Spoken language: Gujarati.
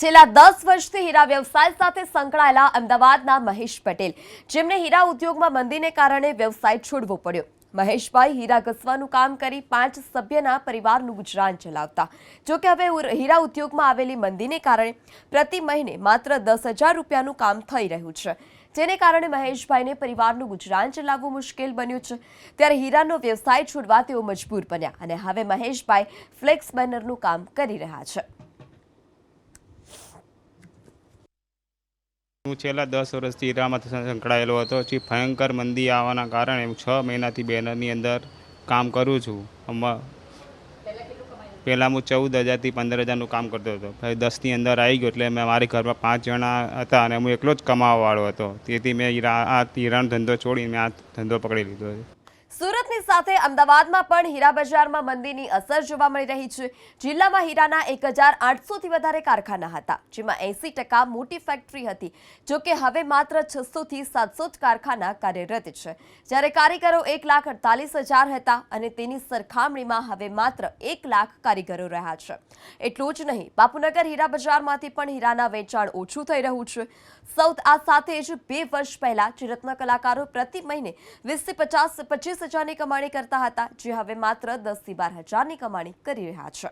છેલ્લા 10 વર્ષથી હીરા વ્યવસાય સાથે સંકળાયેલા અમદાવાદના મહેશ પટેલ, જેમને હીરા ઉદ્યોગમાં મંદીને કારણે વ્યવસાય છોડવો પડ્યો। મહેશભાઈ હીરા ઘસવાનું કામ કરી 5 સભ્યના પરિવારનું ગુજરાન ચલાવતા। જોકે હવે હીરા ઉદ્યોગમાં આવેલી મંદીને કારણે પ્રતિ મહિને માત્ર 10,000 રૂપિયાનું કામ થઈ રહ્યું છે, જેને કારણે મહેશભાઈને પરિવારનું ગુજરાન ચલાવવું મુશ્કેલ બન્યું છે। ત્યારે હીરાનો વ્યવસાય છોડવા તેઓ મજબૂર બન્યા અને હવે મહેશભાઈ ફ્લેક્સ બેનરનું કામ કરી રહ્યા છે। હું છેલ્લા 10 વર્ષથી હીરામાં સંકળાયેલો હતો। ભયંકર મંદી આવવાના કારણે હું 6 મહિનાથી બેનરની અંદર કામ કરું છું। પહેલાં હું 14,000થી 15,000નું કામ કરતો હતો, પછી 10ની અંદર આવી ગયો એટલે મેં મારી ઘરમાં 5 જણા હતા અને હું એકલો જ કમાવાવાળો હતો। તેથી મેં હીરાનો ધંધો છોડીને મેં આ ધંધો પકડી લીધો છે। સુરતની સાથે અમદાવાદમાં પણ હીરા બજારમાં મંદીની અસર જોવા મળી રહી છે। જિલ્લામાં હીરાના 1,800થી વધારે કારખાના હતા, જેમાં 80% મોટી ફેક્ટરી હતી। જોકે હવે માત્ર 600થી 700 કારખાના કાર્યરત છે, જ્યારે કારીગરો 1,48,000 હતા અને તેની સરખામણીમાં હવે માત્ર 1 લાખ કારીગરો રહ્યા છે। એટલું જ નહીં, બાપુનગર હીરા બજારમાંથી પણ હીરાના વેચાણ ઓછું થઈ રહ્યું છે। આ સાથે જ 2 વર્ષ પહેલા જે રત્ન કલાકારો પ્રતિ મહિને 20થી 25,000ની કમાણી કરતા હતા, જે હવે માત્ર 10થી 12,000ની કમાણી કરી રહ્યા છે।